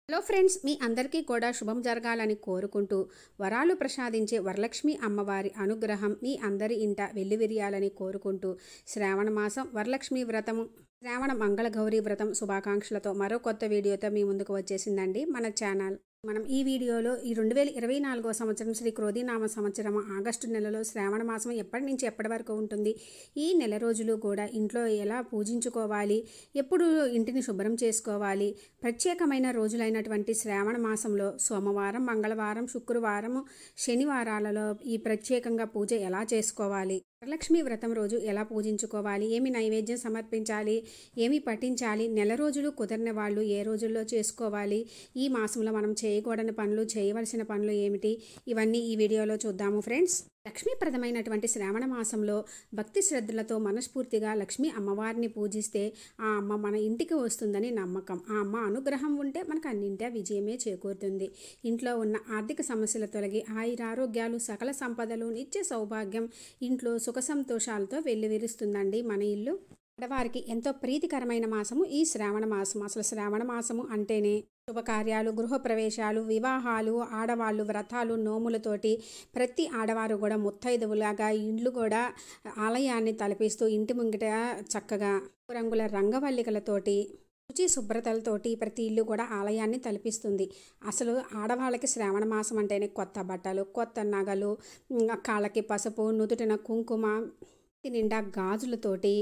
Hello friends, మీ అందరికీ కూడా శుభం జరగాలని కోరుకుంటూ వరాలు ప్రసాదించే వరలక్ష్మి అమ్మవారి అనుగ్రహం మీ అందరి ఇంట వెల్లివిరియాలని కోరుకుంటూ శ్రావణ మాసం వరలక్ష్మి వ్రతము శ్రావణ మంగళ గౌరీ వ్రతం శుభాకాంక్షలతో మరో కొత్త వీడియోతో మీ ముందుకు వచ్చేసిందండి మన ఛానల్. మనం ఈ వీడియోలో ఈ 2024వ సంవత్సరం శ్రీ క్రోధినామ సంవత్సరం ఆగస్టు నెలలో శ్రావణ మాసం ఎప్పటి నుంచి ఎప్పటి వరకు ఉంటుంది, ఈ నెల రోజులు కూడా ఇంట్లో ఎలా పూజించుకోవాలి, ఎప్పుడు ఇంటిని శుభ్రం చేసుకోవాలి, ప్రత్యేకమైన రోజులైనటువంటి శ్రావణ మాసంలో సోమవారం, మంగళవారం, శుక్రవారం, శనివారాలలో ఈ ప్రత్యేకంగా పూజ ఎలా చేసుకోవాలి, వరలక్ష్మి వ్రతం రోజు ఎలా పూజించుకోవాలి, ఏమి నైవేద్యం సమర్పించాలి, ఏమి పఠించాలి, నెల రోజులు కుదరని వాళ్ళు ఏ రోజుల్లో చేసుకోవాలి, ఈ మాసంలో మనం చేయకూడని పనులు, చేయవలసిన పనులు ఏమిటి, ఇవన్నీ ఈ వీడియోలో చూద్దాము ఫ్రెండ్స్. లక్ష్మీప్రదమైనటువంటి శ్రావణ మాసంలో భక్తి శ్రద్ధలతో మనస్ఫూర్తిగా లక్ష్మీ అమ్మవారిని పూజిస్తే ఆ అమ్మ మన ఇంటికి వస్తుందని నమ్మకం. ఆ అమ్మ అనుగ్రహం ఉంటే మనకు అన్నింటా విజయమే చేకూరుతుంది. ఇంట్లో ఉన్న ఆర్థిక సమస్యలు తొలగి ఆయురారోగ్యాలు, సకల సంపదలు, నిత్య సౌభాగ్యం, ఇంట్లో సుఖ సంతోషాలతో వెల్లివిరుస్తుందండి మన ఇల్లు. ఆడవారికి ఎంతో ప్రీతికరమైన మాసము ఈ శ్రావణ మాసం. అసలు శ్రావణ మాసము అంటేనే శుభకార్యాలు, గృహప్రవేశాలు, వివాహాలు, ఆడవాళ్ళు వ్రతాలు, నోములతోటి ప్రతి ఆడవారు కూడా ముత్తైదువులాగా ఇండ్లు కూడా ఆలయాన్ని తలపిస్తూ ఇంటి ముంగిట చక్కగా రంగుల రంగవల్లికలతోటి శుచి శుభ్రతలతోటి ప్రతి ఇల్లు కూడా ఆలయాన్ని తలపిస్తుంది. అసలు ఆడవాళ్ళకి శ్రావణ మాసం అంటేనే కొత్త బట్టలు, కొత్త నగలు, కాళ్ళకి పసుపు, నుదుటిన కుంకుమ, నిండా గాజులతోటి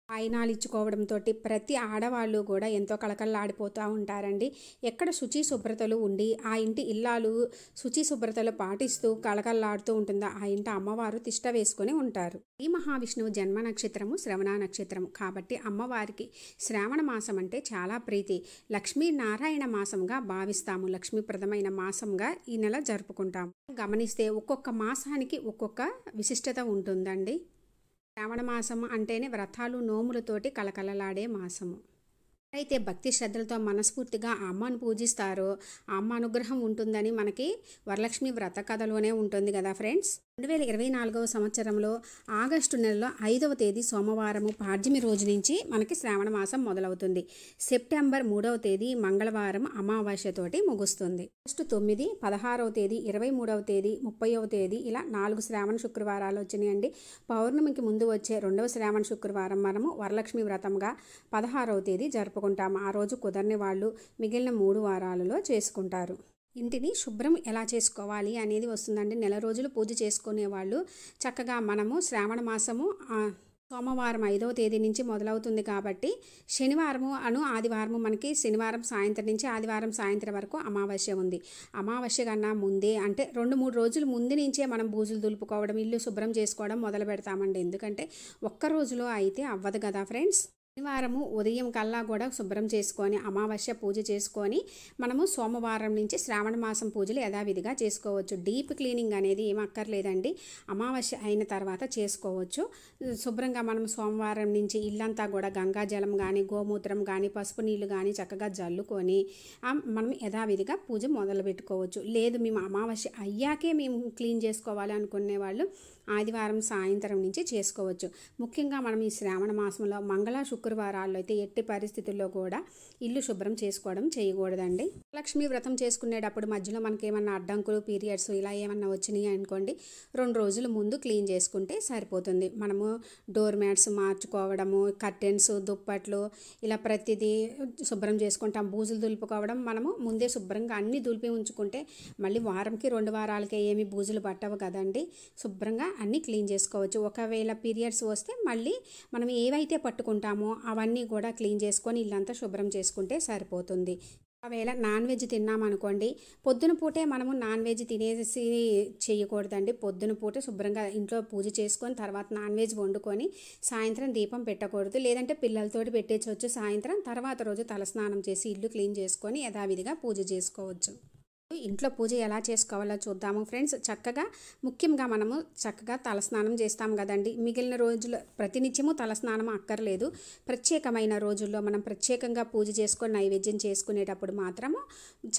వాయినాలు ఇచ్చుకోవడంతో ప్రతి ఆడవాళ్ళు కూడా ఎంతో కళకళలాడిపోతూ ఉంటారండి. ఎక్కడ శుచి శుభ్రతలు ఉండి ఆ ఇంటి ఇల్లాలు శుచి శుభ్రతలు పాటిస్తూ కళకళలాడుతూ ఉంటుందో ఆ ఇంటి అమ్మవారు తిష్ట వేసుకొని ఉంటారు. ఈ మహావిష్ణువు జన్మ నక్షత్రము శ్రవణ నక్షత్రము కాబట్టి అమ్మవారికి శ్రావణ మాసం అంటే చాలా ప్రీతి. లక్ష్మీనారాయణ మాసంగా భావిస్తాము. లక్ష్మీప్రదమైన మాసంగా ఈ నెల జరుపుకుంటాము. గమనిస్తే ఒక్కొక్క మాసానికి ఒక్కొక్క విశిష్టత ఉంటుందండి. శ్రావణ మాసం అంటేనే వ్రతాలు, నోములతోటి కలకలలాడే మాసము. అయితే భక్తి శ్రద్ధలతో మనస్ఫూర్తిగా ఆ అమ్మను పూజిస్తారో ఆ అమ్మ అనుగ్రహం ఉంటుందని మనకి వరలక్ష్మి వ్రత కథలోనే ఉంటుంది కదా ఫ్రెండ్స్. 2024వ సంవత్సరంలో ఆగస్టు నెలలో 5వ తేదీ సోమవారము పాడ్యమి రోజు నుంచి మనకి శ్రావణ మాసం మొదలవుతుంది. సెప్టెంబర్ 3వ తేదీ మంగళవారం అమావాస్యతోటి ముగుస్తుంది. ఆగస్టు 9, 16వ తేదీ, 23వ తేదీ, 30వ తేదీ ఇలా 4 శ్రావణ శుక్రవారాలు వచ్చినాయండి. పౌర్ణమికి ముందు వచ్చే 2వ శ్రావణ శుక్రవారం మనము వరలక్ష్మి వ్రతంగా 16వ తేదీ జరుపుకుంటాము. ఆ రోజు కుదరని వాళ్ళు మిగిలిన 3 వారాలలో చేసుకుంటారు. ఇంటిని శుభ్రం ఎలా చేసుకోవాలి అనేది వస్తుందండి. నెల రోజులు పూజ చేసుకునే వాళ్ళు చక్కగా మనము శ్రావణ మాసము సోమవారం 5వ తేదీ నుంచి మొదలవుతుంది కాబట్టి శనివారము ఆదివారము మనకి శనివారం సాయంత్రం నుంచి ఆదివారం సాయంత్రం వరకు అమావాస్య ఉంది. అమావాస్య కన్నా ముందే అంటే 2-3 రోజుల ముందు నుంచే మనం బూజులు దులుపుకోవడం, ఇల్లు శుభ్రం చేసుకోవడం మొదలు పెడతామండి. ఎందుకంటే ఒక్క రోజులో అయితే అవ్వదు కదా ఫ్రెండ్స్. శనివారము ఉదయం కల్లా కూడా శుభ్రం చేసుకొని అమావాస్య పూజ చేసుకొని మనము సోమవారం నుంచి శ్రావణ మాసం పూజలు యథావిధిగా చేసుకోవచ్చు. డీప్ క్లీనింగ్ అనేది ఏం అక్కర్లేదండి. అమావాస్య అయిన తర్వాత చేసుకోవచ్చు. శుభ్రంగా మనం సోమవారం నుంచి ఇల్లంతా కూడా గంగాజలం కానీ, గోమూత్రం కానీ, పసుపు నీళ్ళు కానీ చక్కగా జల్లుకొని మనం యథావిధిగా పూజ మొదలు పెట్టుకోవచ్చు. లేదు మేము అమావాస్య అయ్యాకే మేము క్లీన్ చేసుకోవాలి అనుకునే వాళ్ళు ఆదివారం సాయంత్రం నుంచి చేసుకోవచ్చు. ముఖ్యంగా మనం ఈ శ్రావణ మాసంలో మంగళ శుక్రవారాల్లో అయితే ఎట్టి పరిస్థితుల్లో కూడా ఇల్లు శుభ్రం చేసుకోవడం చేయకూడదండి. లక్ష్మీ వ్రతం చేసుకునేటప్పుడు మధ్యలో మనకి ఏమన్నా అడ్డంకులు, పీరియడ్స్ ఇలా ఏమన్నా వచ్చినాయి అనుకోండి, 2 రోజుల ముందు క్లీన్ చేసుకుంటే సరిపోతుంది. మనము డోర్ మ్యాట్స్ మార్చుకోవడము, కర్టెన్స్, దుప్పట్లు ఇలా ప్రతిదీ శుభ్రం చేసుకుంటాం. బూజులు దులుపుకోవడం మనము ముందే శుభ్రంగా అన్నీ దులిపి ఉంచుకుంటే మళ్ళీ వారంకి 2 వారాలకే ఏమి బూజులు పట్టవు కదండి. శుభ్రంగా అన్నీ క్లీన్ చేసుకోవచ్చు. ఒకవేళ పీరియడ్స్ వస్తే మళ్ళీ మనం ఏవైతే పట్టుకుంటామో అవన్నీ కూడా క్లీన్ చేసుకొని ఇల్లంతా శుభ్రం చేసుకుంటే సరిపోతుంది. ఒకవేళ నాన్ వెజ్ తిన్నామనుకోండి, పొద్దున పూటే మనము నాన్ వెజ్ తినేసి చేయకూడదండి. పొద్దున పూట శుభ్రంగా ఇంట్లో పూజ చేసుకొని తర్వాత నాన్ వెజ్ వండుకొని సాయంత్రం దీపం పెట్టకూడదు. లేదంటే పిల్లలతోటి పెట్టేయచ్చు సాయంత్రం. తర్వాత రోజు తలస్నానం చేసి ఇల్లు క్లీన్ చేసుకొని యథావిధిగా పూజ చేసుకోవచ్చు. ఇంట్లో పూజ ఎలా చేసుకోవాలో చూద్దాము ఫ్రెండ్స్. ముఖ్యంగా మనము చక్కగా తలస్నానం చేస్తాం కదండి. మిగిలిన రోజులు ప్రతినిత్యము తలస్నానం అక్కర్లేదు. ప్రత్యేకమైన రోజుల్లో మనం ప్రత్యేకంగా పూజ చేసుకొని నైవేద్యం చేసుకునేటప్పుడు మాత్రము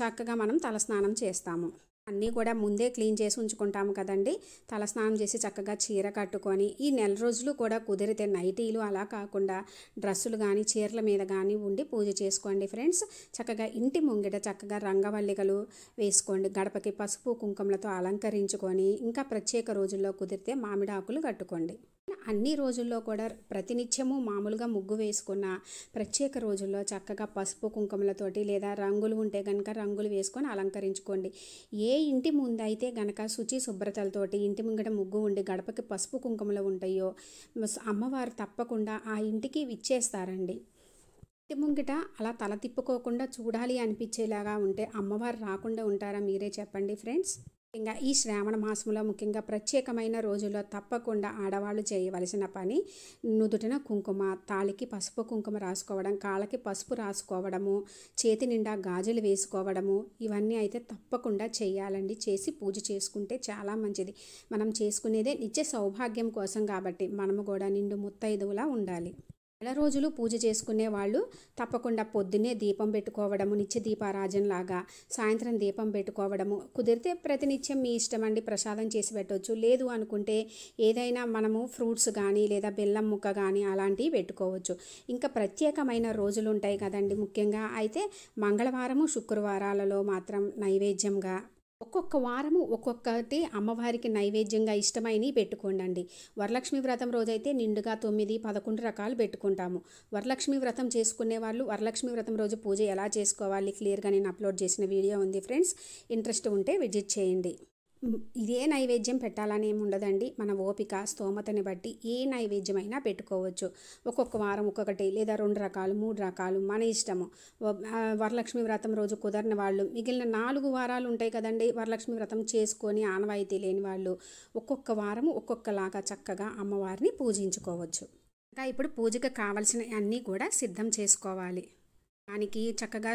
చక్కగా మనం తలస్నానం చేస్తాము. అన్నీ కూడా ముందే క్లీన్ చేసి ఉంచుకుంటాము కదండి. తలస్నానం చేసి చక్కగా చీర కట్టుకొని ఈ నెల రోజులు కూడా కుదిరితే నైటీలు అలా కాకుండా డ్రెస్సులు కానీ చీరల మీద కానీ ఉండి పూజ చేసుకోండి ఫ్రెండ్స్. చక్కగా ఇంటి ముంగిట చక్కగా రంగవల్లికలు వేసుకోండి. గడపకి పసుపు కుంకుమలతో అలంకరించుకొని ఇంకా ప్రత్యేక రోజుల్లో కుదిరితే మామిడి ఆకులు కట్టుకోండి. అన్ని రోజుల్లో కూడా ప్రతినిత్యము మామూలుగా ముగ్గు వేసుకున్న ప్రత్యేక రోజుల్లో చక్కగా పసుపు కుంకుమలతోటి లేదా రంగులు ఉంటే కనుక రంగులు వేసుకొని అలంకరించుకోండి. ఏ ఇంటి ముందైతే గనక శుచి శుభ్రతలతోటి ఇంటి ముంగట ముగ్గు ఉండి గడపకి పసుపు కుంకుమలు ఉంటాయో అమ్మవారు తప్పకుండా ఆ ఇంటికి విచ్చేస్తారండి. ఇంటి ముంగిట అలా తల తిప్పుకోకుండా చూడాలి అనిపించేలాగా ఉంటే అమ్మవారు రాకుండా ఉంటారా మీరే చెప్పండి ఫ్రెండ్స్. ముఖ్యంగా ఈ శ్రావణ మాసంలో ముఖ్యంగా ప్రత్యేకమైన రోజుల్లో తప్పకుండా ఆడవాళ్ళు చేయవలసిన పని నుదుటిన కుంకుమ, తాళికి పసుపు కుంకుమ రాసుకోవడం, కాళ్ళకి పసుపు రాసుకోవడము, చేతి నిండా గాజులు వేసుకోవడము, ఇవన్నీ అయితే తప్పకుండా చేయాలండి. చేసి పూజ చేసుకుంటే చాలా మంచిది. మనం చేసుకునేదే నిత్య సౌభాగ్యం కోసం కాబట్టి మనము కూడా నిండు ముత్తైదువులా ఉండాలి. నెల రోజులు పూజ చేసుకునే వాళ్ళు తప్పకుండా పొద్దున్నే దీపం పెట్టుకోవడము, నిత్య దీపారాజనలాగా సాయంత్రం దీపం పెట్టుకోవడము, కుదిరితే ప్రతినిత్యం మీ ఇష్టం అండి ప్రసాదం చేసి పెట్టవచ్చు. లేదు అనుకుంటే ఏదైనా మనము ఫ్రూట్స్ కానీ లేదా బెల్లం ముక్క కానీ అలాంటివి పెట్టుకోవచ్చు. ఇంకా ప్రత్యేకమైన రోజులు ఉంటాయి కదండి. ముఖ్యంగా అయితే మంగళవారము శుక్రవారాలలో మాత్రం నైవేద్యంగా ఒక్కొక్క వారము ఒక్కొక్కటి అమ్మవారికి నైవేద్యంగా ఇష్టమైనవి పెట్టుకోండి. వరలక్ష్మి వ్రతం రోజైతే నిండుగా 9, 11 రకాలు పెట్టుకుంటాము. వరలక్ష్మి వ్రతం చేసుకునే వాళ్ళు వరలక్ష్మి వ్రతం రోజు పూజ ఎలా చేసుకోవాలి క్లియర్గా నేను అప్లోడ్ చేసిన వీడియో ఉంది ఫ్రెండ్స్. ఇంట్రెస్ట్ ఉంటే విజిట్ చేయండి. ఇదే నైవేద్యం పెట్టాలని ఏమి ఉండదండి. మన ఓపిక స్తోమతని బట్టి ఏ నైవేద్యమైనా పెట్టుకోవచ్చు. ఒక్కొక్క వారం ఒక్కొక్కటి లేదా 2 రకాలు 3 రకాలు మన ఇష్టము. వరలక్ష్మి వ్రతం రోజు కుదరని వాళ్ళు మిగిలిన 4 వారాలు ఉంటాయి కదండి వరలక్ష్మి వ్రతం చేసుకొని ఆనవాయితీ లేని వాళ్ళు ఒక్కొక్క వారము ఒక్కొక్కలాగా చక్కగా అమ్మవారిని పూజించుకోవచ్చు. ఇంకా ఇప్పుడు పూజకు కావాల్సిన అన్నీ కూడా సిద్ధం చేసుకోవాలి. దానికి చక్కగా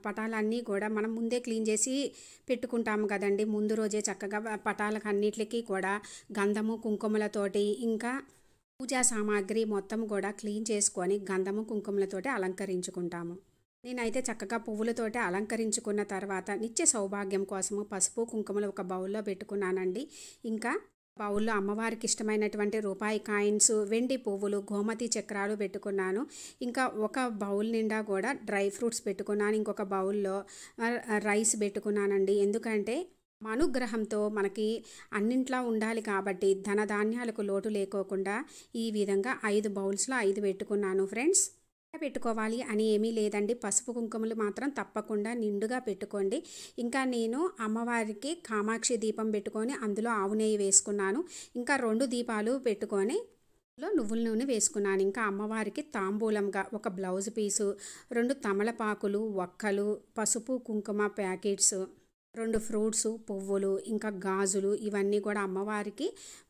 పటాలన్నీ కూడా మనం ముందే క్లీన్ చేసి పెట్టుకుంటాము కదండి. ముందు రోజే చక్కగా పటాలకు అన్నిటికీ కూడా గంధము కుంకుమలతోటి ఇంకా పూజా సామాగ్రి మొత్తం కూడా క్లీన్ చేసుకొని గంధము కుంకుమలతోటి అలంకరించుకుంటాము. నేనైతే చక్కగా పువ్వులతోటి అలంకరించుకున్న తర్వాత నిత్య సౌభాగ్యం కోసము పసుపు కుంకుమలు ఒక బౌల్లో పెట్టుకున్నానండి. ఇంకా బౌల్లో అమ్మవారికి ఇష్టమైనటువంటి రూపాయి కాయిన్స్, వెండి పువ్వులు, గోమతి చక్రాలు పెట్టుకున్నాను. ఇంకా ఒక బౌల్ నిండా కూడా డ్రై ఫ్రూట్స్ పెట్టుకున్నాను. ఇంకొక బౌల్లో రైస్ పెట్టుకున్నానండి. ఎందుకంటే అనుగ్రహంతో మనకి అన్నింట్లో ఉండాలి కాబట్టి ధనధాన్యాలకు లోటు లేకోకుండా ఈ విధంగా 5 బౌల్స్లో 5 పెట్టుకున్నాను ఫ్రెండ్స్. పెట్టుకోవాలి అని ఏమీ లేదండి. పసుపు కుంకుమలు మాత్రం తప్పకుండా నిండుగా పెట్టుకోండి. ఇంకా నేను అమ్మవారికి కామాక్షి దీపం పెట్టుకొని అందులో ఆవు నెయ్యి వేసుకున్నాను. ఇంకా 2 దీపాలు పెట్టుకొని నువ్వుల నూనె వేసుకున్నాను. ఇంకా అమ్మవారికి తాంబూలంగా ఒక బ్లౌజ్ పీసు, 2 తమలపాకులు, ఒక్కలు, పసుపు కుంకుమ ప్యాకెట్స్, 2 ఫ్రూట్స్, పువ్వులు, ఇంకా గాజులు ఇవన్నీ కూడా అమ్మవారికి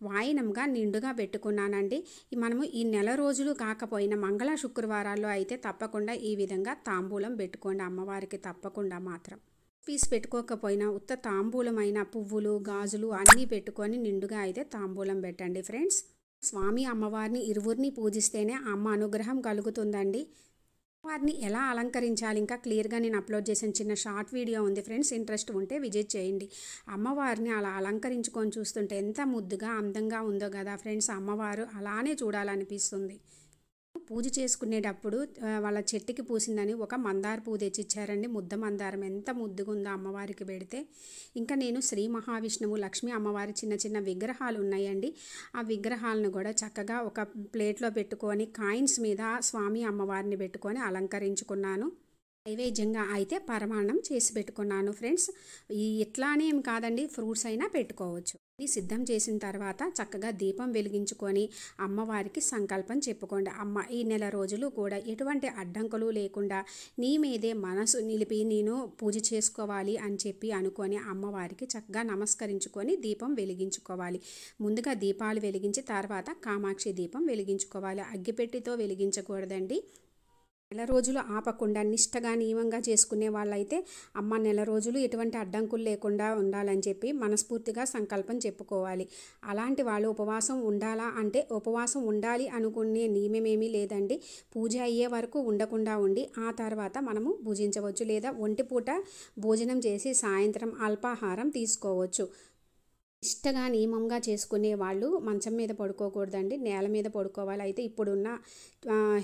వాయినంగా నిండుగా పెట్టుకున్నానండి. మనము ఈ నెల రోజులు కాకపోయినా మంగళ శుక్రవారాల్లో అయితే తప్పకుండా ఈ విధంగా తాంబూలం పెట్టుకోండి అమ్మవారికి తప్పకుండా మాత్రం. పీస్ పెట్టుకోకపోయినా ఉత్త తాంబూలమైన పువ్వులు గాజులు అన్నీ పెట్టుకొని నిండుగా అయితే తాంబూలం పెట్టండి ఫ్రెండ్స్. స్వామి అమ్మవారిని ఇరువురిని పూజిస్తేనే అమ్మ అనుగ్రహం కలుగుతుందండి. వారిని ఎలా అలంకరించాలి ఇంకా క్లియర్గా నేను అప్లోడ్ చేసిన చిన్న షార్ట్ వీడియో ఉంది ఫ్రెండ్స్. ఇంట్రెస్ట్ ఉంటే విజిట్ చేయండి. అమ్మవారిని అలా అలంకరించుకొని చూస్తుంటే ఎంత ముద్దుగా అందంగా ఉందో కదా ఫ్రెండ్స్. అమ్మవారు అలానే చూడాలనిపిస్తుంది. పూజ చేసుకునేటప్పుడు వాళ్ళ చెట్టుకి పూసిందని ఒక మందార పువ్వు తెచ్చిచ్చారండి. ముద్ద మందారం ఎంత ముద్దుగా ఉందో అమ్మవారికి పెడితే. ఇంకా నేను శ్రీ మహావిష్ణువు లక్ష్మీ అమ్మవారి చిన్న చిన్న విగ్రహాలు ఉన్నాయండి. ఆ విగ్రహాలను కూడా చక్కగా ఒక ప్లేట్లో పెట్టుకొని కాయిన్స్ మీద స్వామి అమ్మవారిని పెట్టుకొని అలంకరించుకున్నాను. నైవేద్యంగా అయితే పరమాన్నం చేసి పెట్టుకున్నాను ఫ్రెండ్స్. ఇట్లానే ఏం కాదండి, ఫ్రూట్స్ అయినా పెట్టుకోవచ్చు. ఇది సిద్ధం చేసిన తర్వాత చక్కగా దీపం వెలిగించుకొని అమ్మవారికి సంకల్పం చెప్పుకోండి. అమ్మ ఈ నెల రోజులు కూడా ఎటువంటి అడ్డంకులు లేకుండా నీ మీదే మనసు నిలిపి నేను పూజ చేసుకోవాలి అని చెప్పి అనుకొని అమ్మవారికి చక్కగా నమస్కరించుకొని దీపం వెలిగించుకోవాలి. ముందుగా దీపాలు వెలిగించి తర్వాత కామాక్షి దీపం వెలిగించుకోవాలి. అగ్గిపెట్టితో వెలిగించకూడదండి. నెల రోజులు ఆపకుండా నిష్టగా నియమంగా చేసుకునే వాళ్ళైతే అమ్మ నెల రోజులు ఎటువంటి అడ్డంకులు లేకుండా ఉండాలని చెప్పి మనస్ఫూర్తిగా సంకల్పం చెప్పుకోవాలి. అలాంటి వాళ్ళు ఉపవాసం ఉండాలా అంటే ఉపవాసం ఉండాలి అనుకునే నియమమేమీ లేదండి. పూజ అయ్యే వరకు ఉండకుండా ఉండి ఆ తర్వాత మనము భుజించవచ్చు, లేదా ఒంటిపూట భోజనం చేసి సాయంత్రం అల్పాహారం తీసుకోవచ్చు. ఇష్టగా నియమంగా చేసుకునే వాళ్ళు మంచం మీద పడుకోకూడదండి, నేల మీద పడుకోవాలి. అయితే ఇప్పుడున్న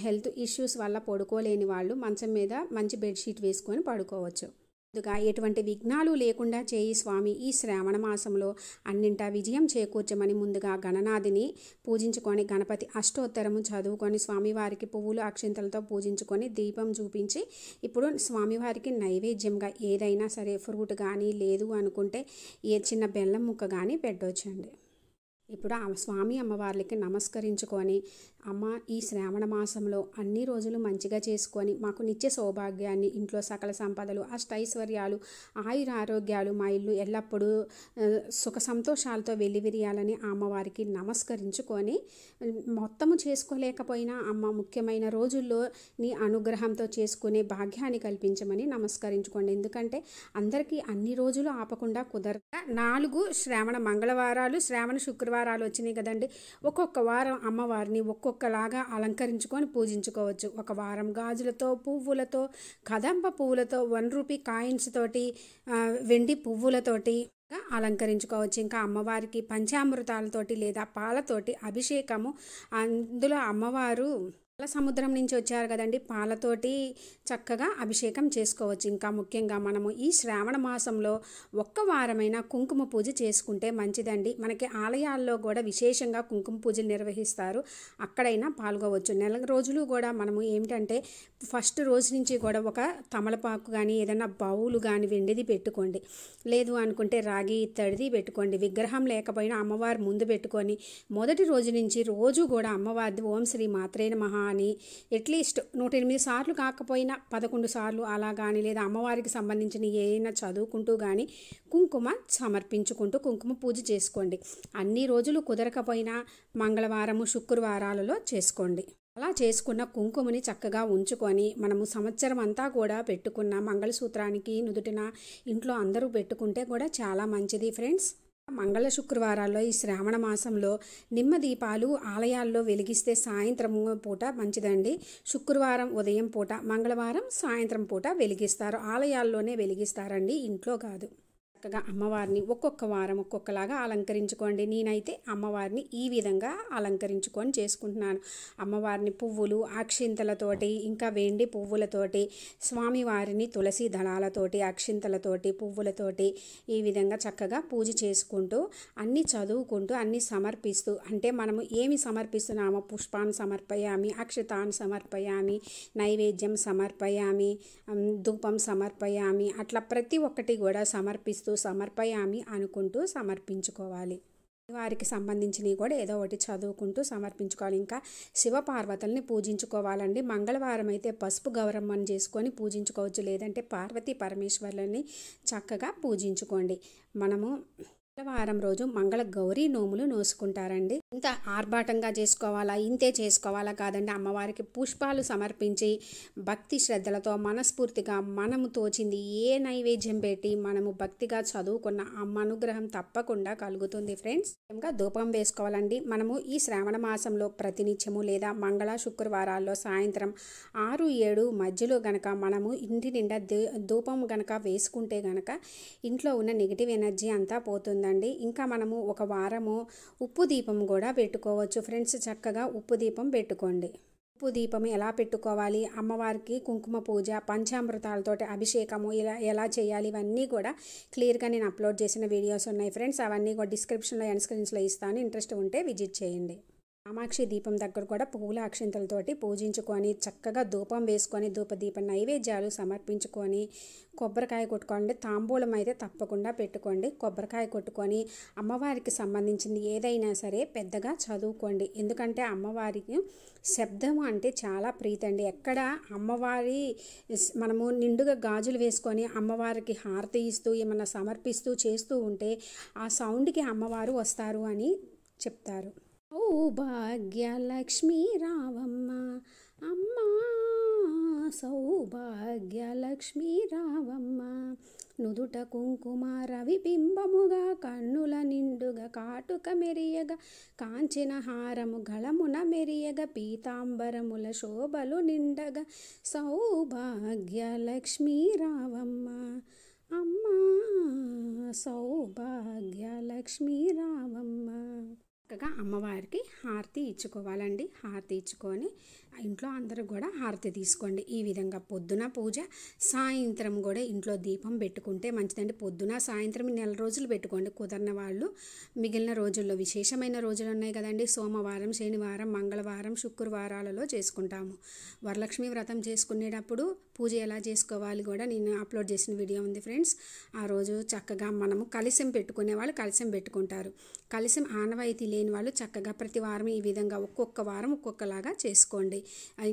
హెల్త్ ఇష్యూస్ వల్ల పడుకోలేని వాళ్ళు మంచం మీద మంచి బెడ్షీట్ వేసుకొని పడుకోవచ్చు. ముందుగా ఎటువంటి విఘ్నాలు లేకుండా చేయి స్వామి ఈ శ్రావణ మాసంలో అన్నింటా విజయం చేకూర్చమని ముందుగా గణనాథిని పూజించుకొని గణపతి అష్టోత్తరము చదువుకొని స్వామివారికి పువ్వులు అక్షింతలతో పూజించుకొని దీపం చూపించి ఇప్పుడు స్వామివారికి నైవేద్యంగా ఏదైనా సరే ఫ్రూట్ కానీ లేదు అనుకుంటే ఏ చిన్న బెల్లం ముక్క కానీ పెట్టవచ్చండి. ఇప్పుడు ఆ స్వామి అమ్మవార్లకి నమస్కరించుకొని, అమ్మ ఈ శ్రావణ మాసంలో అన్ని రోజులు మంచిగా చేసుకొని మాకు నిత్య సౌభాగ్యాన్ని, ఇంట్లో సకల సంపదలు, అష్టైశ్వర్యాలు, ఆయుర ఆరోగ్యాలు, మా ఇల్లు ఎల్లప్పుడూ సుఖ సంతోషాలతో వెల్లివిరియాలని అమ్మవారికి నమస్కరించుకొని, మొత్తము చేసుకోలేకపోయినా అమ్మ ముఖ్యమైన రోజుల్లో నీ అనుగ్రహంతో చేసుకునే భాగ్యాన్ని కల్పించమని నమస్కరించుకోండి. ఎందుకంటే అందరికీ అన్ని రోజులు ఆపకుండా కుదరక 4 శ్రావణ మంగళవారాలు, శ్రావణ శుక్రవారాలు వచ్చినాయి కదండి. ఒక్కొక్క వారం అమ్మవారిని ఒక్కొక్కలాగా అలంకరించుకొని పూజించుకోవచ్చు. ఒక వారం గాజులతో, పువ్వులతో, కదంబ పువ్వులతో, 1 రూపీ కాయిన్స్ తోటి, వెండి పువ్వులతోటి అలంకరించుకోవచ్చు. ఇంకా అమ్మవారికి పంచామృతాలతోటి లేదా పాలతోటి అభిషేకము, అందులో అమ్మవారు పాల సముద్రం నుంచి వచ్చారు కదండి, పాలతోటి చక్కగా అభిషేకం చేసుకోవచ్చు. ఇంకా ముఖ్యంగా మనము ఈ శ్రావణ మాసంలో ఒక్క వారమైనా కుంకుమ పూజ చేసుకుంటే మంచిదండి. మనకి ఆలయాల్లో కూడా విశేషంగా కుంకుమ పూజలు నిర్వహిస్తారు, అక్కడైనా పాల్గొవచ్చు. నెల రోజులు కూడా మనము ఏమిటంటే ఫస్ట్ రోజు నుంచి కూడా ఒక తమలపాకు కానీ ఏదైనా బౌలు కానీ వెండిది పెట్టుకోండి, లేదు అనుకుంటే రాగి ఇత్తడిది పెట్టుకోండి. విగ్రహం లేకపోయినా అమ్మవారి ముందు పెట్టుకొని మొదటి రోజు నుంచి రోజు కూడా అమ్మవారిది ఓం శ్రీ మాత్రే నమః అని అట్లీస్ట్ 108 సార్లు కాకపోయినా 11 సార్లు అలా కానీ, లేదా అమ్మవారికి సంబంధించిన ఏదైనా చదువుకుంటూ కానీ కుంకుమ సమర్పించుకుంటూ కుంకుమ పూజ చేసుకోండి. అన్ని రోజులు కుదరకపోయినా మంగళవారము, శుక్రవారాలలో చేసుకోండి. అలా చేసుకున్న కుంకుమని చక్కగా ఉంచుకొని మనము సంవత్సరం అంతా కూడా పెట్టుకున్న మంగళసూత్రానికి నుదుటిన ఇంట్లో అందరూ పెట్టుకుంటే కూడా చాలా మంచిది ఫ్రెండ్స్. మంగళ శుక్రవారాల్లో ఈ శ్రావణ మాసంలో నిమ్మ దీపాలు ఆలయాల్లో వెలిగిస్తే సాయంత్రం పూట మంచిదండి. శుక్రవారం ఉదయం పూట, మంగళవారం సాయంత్రం పూట వెలిగిస్తారు. ఆలయాల్లోనే వెలిగిస్తారండి, ఇంట్లో కాదు. చక్కగా అమ్మవారిని ఒక్కొక్క వారం ఒక్కొక్కలాగా అలంకరించుకోండి. నేనైతే అమ్మవారిని ఈ విధంగా అలంకరించుకొని చేసుకుంటున్నాను. అమ్మవారిని పువ్వులు, అక్షింతలతోటి, ఇంకా వెండి పువ్వులతోటి, స్వామివారిని తులసి దళాలతోటి, అక్షింతలతోటి, పువ్వులతోటి ఈ విధంగా చక్కగా పూజ చేసుకుంటూ అన్నీ చదువుకుంటూ అన్నీ సమర్పిస్తూ, అంటే మనము ఏమి సమర్పిస్తున్నామో పుష్పాన్ని సమర్పయామి, అక్షతాన్ని సమర్పయామి, నైవేద్యం సమర్పయామి, ధూపం సమర్పయామి, అట్లా ప్రతి ఒక్కటి కూడా సమర్పయామి అనుకుంటూ సమర్పించుకోవాలి. వారికి సంబంధించినవి కూడా ఏదో ఒకటి చదువుకుంటూ సమర్పించుకోవాలి. ఇంకా శివపార్వతుల్ని పూజించుకోవాలండి. మంగళవారం అయితే పసుపు గౌరమ్మని చేసుకొని పూజించుకోవచ్చు, లేదంటే పార్వతీ పరమేశ్వర్లని చక్కగా పూజించుకోండి. మనము మంగళవారం రోజు మంగళ గౌరీ నోములు నోసుకుంటారండి. ఇంత ఆర్భాటంగా చేసుకోవాలా, ఇంతే చేసుకోవాలా కాదండి. అమ్మవారికి పుష్పాలు సమర్పించి భక్తి శ్రద్ధలతో మనస్ఫూర్తిగా మనము తోచింది ఏ నైవేద్యం పెట్టి మనము భక్తిగా చదువుకున్న అమ్మ అనుగ్రహం తప్పకుండా కలుగుతుంది ఫ్రెండ్స్. ఇంకా ధూపం వేసుకోవాలండి. మనము ఈ శ్రావణ మాసంలో ప్రతినిత్యము లేదా మంగళ శుక్రవారాల్లో సాయంత్రం 6-7 మధ్యలో గనక మనము ఇంటి నిండా ధూపం గనక వేసుకుంటే గనక ఇంట్లో ఉన్న నెగిటివ్ ఎనర్జీ అంతా పోతుంది. ఇంకా మనము ఒక వారము ఉప్పు దీపం కూడా పెట్టుకోవచ్చు ఫ్రెండ్స్. చక్కగా ఉప్పు దీపం పెట్టుకోండి. ఉప్పు దీపం ఎలా పెట్టుకోవాలి, అమ్మవారికి కుంకుమ పూజ, పంచామృతాలతోటి అభిషేకము ఎలా చేయాలి, ఇవన్నీ కూడా క్లియర్గా నేను అప్లోడ్ చేసిన వీడియోస్ ఉన్నాయి ఫ్రెండ్స్. అవన్నీ కూడా డిస్క్రిప్షన్లో, ఎండ్ స్క్రీన్స్లో ఇస్తాను. ఇంట్రెస్ట్ ఉంటే విజిట్ చేయండి. కామాక్షి దీపం దగ్గర కూడా పువ్వుల అక్షింతలతోటి పూజించుకొని చక్కగా ధూపం వేసుకొని ధూపదీప నైవేద్యాలు సమర్పించుకొని కొబ్బరికాయ కొట్టుకోండి. తాంబూలం అయితే తప్పకుండా పెట్టుకోండి. కొబ్బరికాయ కొట్టుకొని అమ్మవారికి సంబంధించింది ఏదైనా సరే పెద్దగా చదువుకోండి. ఎందుకంటే అమ్మవారికి శబ్దం అంటే చాలా ప్రీతి అండి. ఎక్కడ అమ్మవారి మనము నిండుగా గాజులు వేసుకొని అమ్మవారికి హారతి ఇస్తూ ఏమన్నా సమర్పిస్తూ చేస్తూ ఉంటే ఆ సౌండ్కి అమ్మవారు వస్తారు అని చెప్తారు. ఓ భాగ్యలక్ష్మీ రావమ్మ అమ్మా సౌభాగ్యలక్ష్మీ రావమ్మ నుదుట కుంకుమ రవిబింబముగా కన్నుల నిండుగా కాటుక మెరియగా కాంచిన హారము గళమున మెరియగా పీతాంబరముల శోభలు నిండగా సౌభాగ్యలక్ష్మీ రావమ్మ అమ్మా సౌభాగ్యలక్ష్మీ రావమ్మ. చక్కగా అమ్మవారికి హారతి ఇచ్చుకోవాలండి. హారతి ఇచ్చుకొని ఇంట్లో అందరూ కూడా హారతి తీసుకోండి. ఈ విధంగా పొద్దున పూజ, సాయంత్రం కూడా ఇంట్లో దీపం పెట్టుకుంటే మంచిదండి. పొద్దున సాయంత్రం నెల రోజులు పెట్టుకోండి. కుదరని వాళ్ళు మిగిలిన రోజుల్లో విశేషమైన రోజులు ఉన్నాయి కదండి. సోమవారం, శనివారం, మంగళవారం, శుక్రవారాలలో చేసుకుంటాము. వరలక్ష్మి వ్రతం చేసుకునేటప్పుడు పూజ ఎలా చేసుకోవాలి కూడా నేను అప్లోడ్ చేసిన వీడియో ఉంది ఫ్రెండ్స్. ఆ రోజు చక్కగా మనము కలశం పెట్టుకునే వాళ్ళు కలశం పెట్టుకుంటారు. కలశం ఆనవాయితీ లేని వాళ్ళు చక్కగా ప్రతి వారం ఈ విధంగా ఒక్కొక్క వారం ఒక్కొక్కలాగా చేసుకోండి.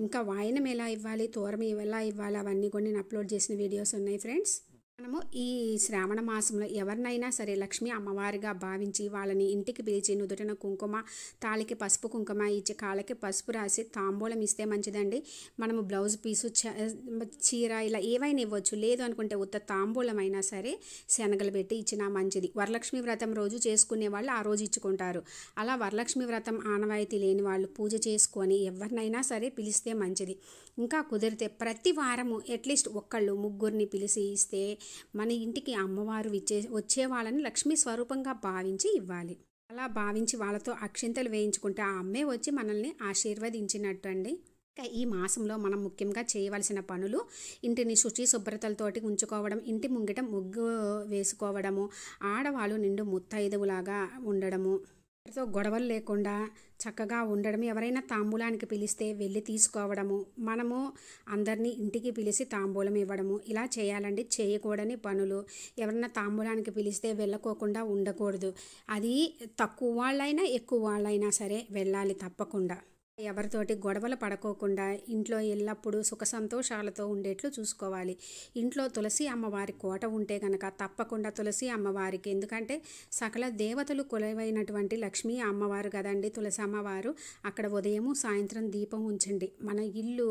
ఇంకా వాయనం ఎలా ఇవ్వాలి, తోరం ఎలా ఇవ్వాలి అవన్నీ కూడా నేను అప్లోడ్ చేసిన వీడియోస్ ఉన్నాయి ఫ్రెండ్స్. మనము ఈ శ్రావణ మాసంలో ఎవరినైనా సరే లక్ష్మీ అమ్మవారిగా భావించి వాళ్ళని ఇంటికి పిలిచి నుదుటిన కుంకుమ, తాళికి పసుపు కుంకుమ ఇచ్చి కాళ్ళకి పసుపు రాసి తాంబూలం ఇస్తే మంచిదండి. మనము బ్లౌజ్ పీసు, చీర ఇలా ఏవైనా ఇవ్వచ్చు. లేదు అనుకుంటే ఉత్త తాంబూలం అయినా సరే శనగలు పెట్టి ఇచ్చినా మంచిది. వరలక్ష్మి వ్రతం రోజు చేసుకునే వాళ్ళు ఆ రోజు ఇచ్చుకుంటారు. అలా వరలక్ష్మి వ్రతం ఆనవాయితీ లేని వాళ్ళు పూజ చేసుకొని ఎవరినైనా సరే పిలిస్తే మంచిది. ఇంకా కుదిరితే ప్రతి వారము అట్లీస్ట్ ఒక్కళ్ళు ముగ్గురిని పిలిచి ఇస్తే మన ఇంటికి అమ్మవారు వచ్చే వాళ్ళని లక్ష్మీ స్వరూపంగా భావించి ఇవ్వాలి. అలా భావించి వాళ్ళతో అక్షింతలు వేయించుకుంటే ఆ అమ్మే వచ్చి మనల్ని ఆశీర్వదించినట్టు అండి. ఈ మాసంలో మనం ముఖ్యంగా చేయవలసిన పనులు ఇంటిని శుచి శుభ్రతలతోటి ఉంచుకోవడం, ఇంటి ముంగిట ముగ్గు వేసుకోవడము, ఆడవాళ్ళు నిండు ముత్తైదువులాగా ఉండడము, ఎవరితో గొడవలు లేకుండా చక్కగా ఉండడం, ఎవరైనా తాంబూలానికి పిలిస్తే వెళ్ళి తీసుకోవడము, మనము అందరినీ ఇంటికి పిలిచి తాంబూలం ఇవ్వడము, ఇలా చేయాలండి. చేయకూడని పనులు. ఎవరైనా తాంబూలానికి పిలిస్తే వెళ్ళకోకుండా ఉండకూడదు. అది తక్కువ వాళ్ళైనా ఎక్కువ వాళ్ళైనా సరే వెళ్ళాలి తప్పకుండా. ఎవరితోటి గొడవలు పడుకోకుండా ఇంట్లో ఎల్లప్పుడూ సుఖ సంతోషాలతో ఉండేట్లు చూసుకోవాలి. ఇంట్లో తులసి అమ్మవారి కోట ఉంటే కనుక తప్పకుండా తులసి అమ్మవారికి, ఎందుకంటే సకల దేవతలు కొలువైనటువంటి లక్ష్మీ అమ్మవారు కదండి తులసి అమ్మవారు. అక్కడ ఉదయము సాయంత్రం దీపం ఉంచండి. మన ఇల్లు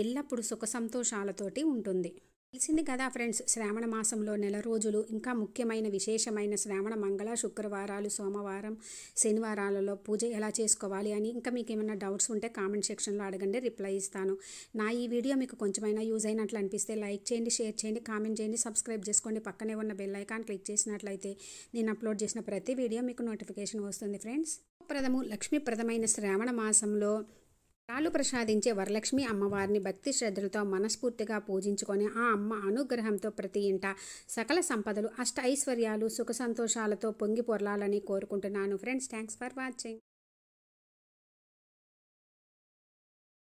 ఎల్లప్పుడూ సుఖ సంతోషాలతోటి ఉంటుంది. తెలిసింది కదా ఫ్రెండ్స్, శ్రావణ మాసంలో నెల రోజులు ఇంకా ముఖ్యమైన విశేషమైన శ్రావణ మంగళ, శుక్రవారాలు, సోమవారం, శనివారాలలో పూజ ఎలా చేసుకోవాలి అని ఇంకా మీకు ఏమైనా డౌట్స్ ఉంటే కామెంట్ సెక్షన్లో అడగండి, రిప్లై ఇస్తాను. నా ఈ వీడియో మీకు కొంచెమైనా యూజ్ అయినట్లు అనిపిస్తే లైక్ చేయండి, షేర్ చేయండి, కామెంట్ చేయండి, సబ్స్క్రైబ్ చేసుకోండి. పక్కనే ఉన్న బెల్ ఐకాన్ క్లిక్ చేసినట్లయితే నేను అప్లోడ్ చేసిన ప్రతి వీడియో మీకు నోటిఫికేషన్ వస్తుంది ఫ్రెండ్స్. లక్ష్మీప్రదమైన శ్రావణ మాసంలో వరాలు ప్రసాదించే వరలక్ష్మి అమ్మవారిని భక్తి శ్రద్ధలతో మనస్ఫూర్తిగా పూజించుకొని ఆ అమ్మ అనుగ్రహంతో ప్రతి ఇంట సకల సంపదలు, అష్ట ఐశ్వర్యాలు, సుఖ సంతోషాలతో పొంగి పొర్లాలని కోరుకుంటున్నాను ఫ్రెండ్స్. Thanks for watching.